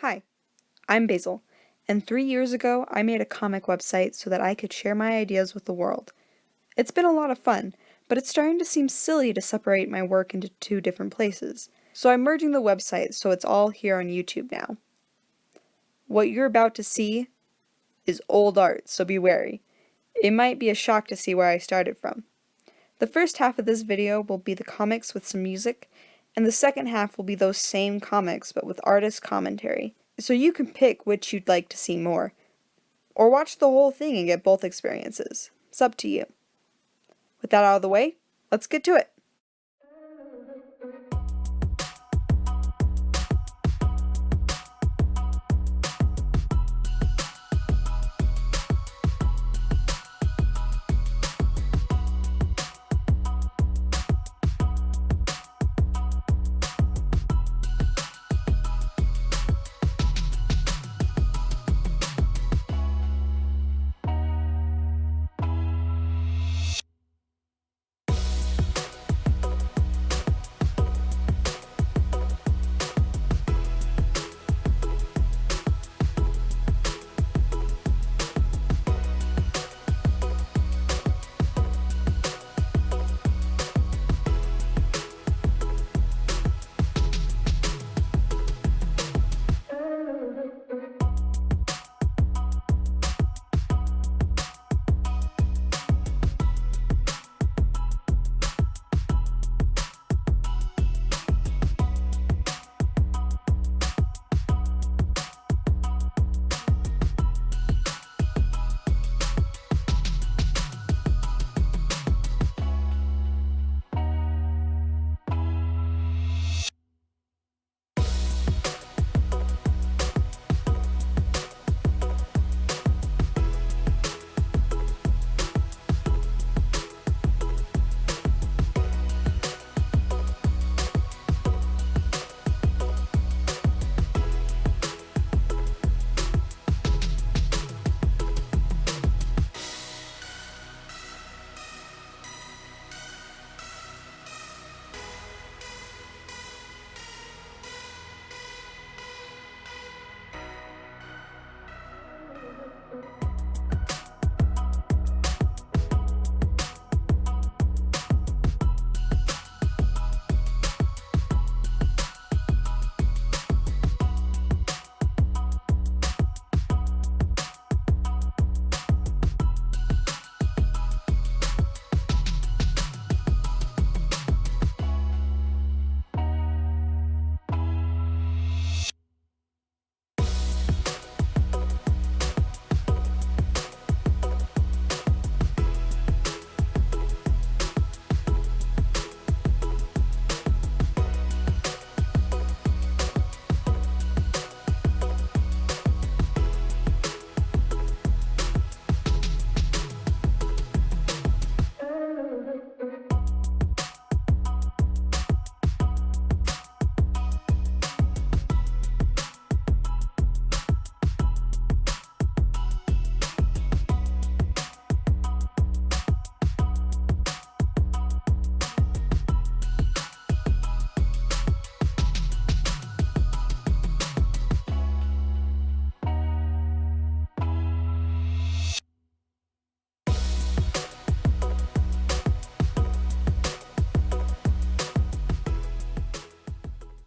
Hi, I'm Basil, and 3 years ago I made a comic website so that I could share my ideas with the world. It's been a lot of fun, but it's starting to seem silly to separate my work into two different places, so I'm merging the website so it's all here on YouTube now. What you're about to see is old art, so be wary. It might be a shock to see where I started from. The first half of this video will be the comics with some music, and the second half will be those same comics but with artist commentary. So you can pick which you'd like to see more, or watch the whole thing and get both experiences. It's up to you. With that out of the way, let's get to it.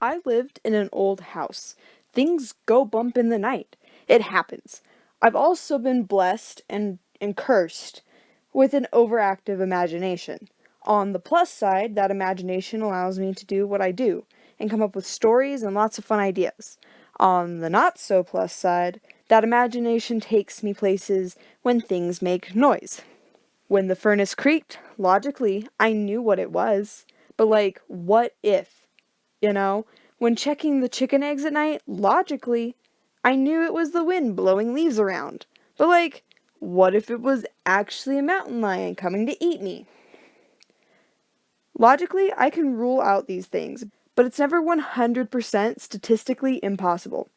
I lived in an old house. Things go bump in the night. It happens. I've also been blessed and cursed with an overactive imagination. On the plus side, that imagination allows me to do what I do and come up with stories and lots of fun ideas. On the not so plus side, that imagination takes me places when things make noise. When the furnace creaked, logically, I knew what it was. But what if? You know, when checking the chicken eggs at night, logically, I knew it was the wind blowing leaves around. But what if it was actually a mountain lion coming to eat me? Logically, I can rule out these things, but it's never 100% statistically impossible.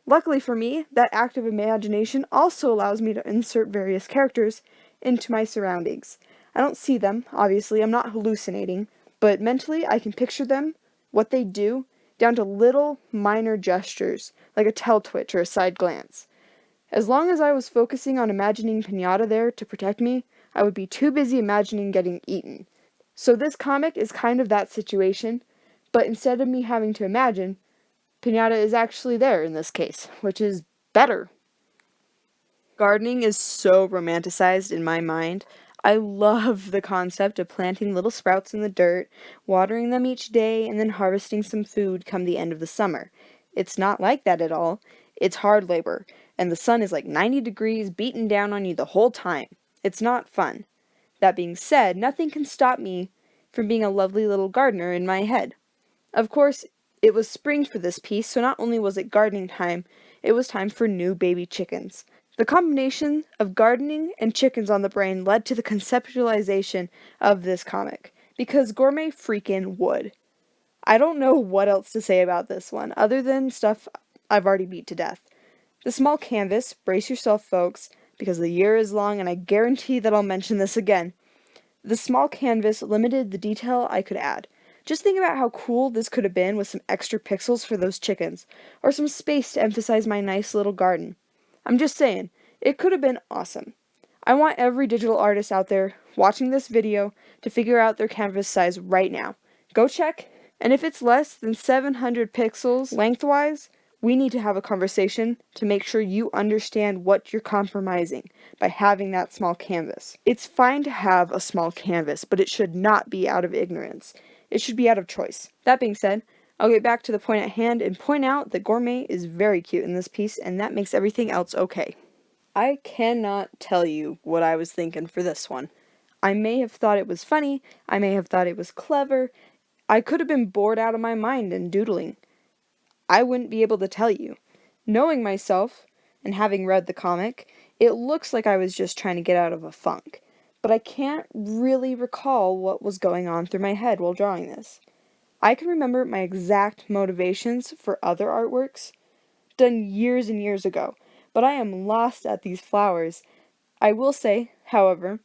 Luckily for me, that active imagination also allows me to insert various characters into my surroundings. I don't see them, obviously, I'm not hallucinating, but mentally I can picture them, what they do, down to little minor gestures like a tail twitch or a side glance. As long as I was focusing on imagining Pinata there to protect me, I would be too busy imagining getting eaten. So this comic is kind of that situation, but instead of me having to imagine, Pinata is actually there in this case, which is better. Gardening is so romanticized in my mind. I love the concept of planting little sprouts in the dirt, watering them each day, and then harvesting some food come the end of the summer. It's not like that at all. It's hard labor, and the sun is like 90 degrees beating down on you the whole time. It's not fun. That being said, nothing can stop me from being a lovely little gardener in my head. Of course, it was spring for this piece, so not only was it gardening time, it was time for new baby chickens. The combination of gardening and chickens on the brain led to the conceptualization of this comic, because gourmet freaking would. I don't know what else to say about this one, other than stuff I've already beat to death. The small canvas, brace yourself folks, because the year is long and I guarantee that I'll mention this again. The small canvas limited the detail I could add. Just think about how cool this could have been with some extra pixels for those chickens, or some space to emphasize my nice little garden. I'm just saying, it could have been awesome. I want every digital artist out there watching this video to figure out their canvas size right now. Go check, and if it's less than 700 pixels lengthwise, we need to have a conversation to make sure you understand what you're compromising by having that small canvas. It's fine to have a small canvas, but it should not be out of ignorance. It should be out of choice. That being said, I'll get back to the point at hand and point out that Gourmet is very cute in this piece, and that makes everything else okay. I cannot tell you what I was thinking for this one. I may have thought it was funny, I may have thought it was clever, I could have been bored out of my mind and doodling. I wouldn't be able to tell you. Knowing myself, and having read the comic, it looks like I was just trying to get out of a funk, but I can't really recall what was going on through my head while drawing this. I can remember my exact motivations for other artworks, done years and years ago, but I am lost at these flowers. I will say, however,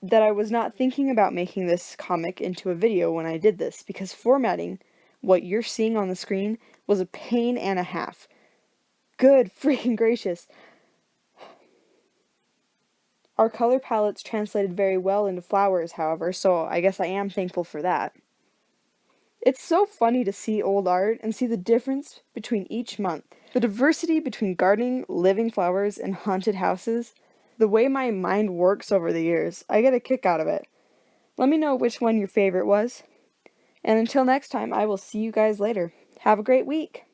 that I was not thinking about making this comic into a video when I did this, because formatting what you're seeing on the screen was a pain and a half. Good freaking gracious. Our color palettes translated very well into flowers, however, so I guess I am thankful for that. It's so funny to see old art and see the difference between each month. The diversity between gardening, living flowers, and haunted houses. The way my mind works over the years. I get a kick out of it. Let me know which one your favorite was. And until next time, I will see you guys later. Have a great week.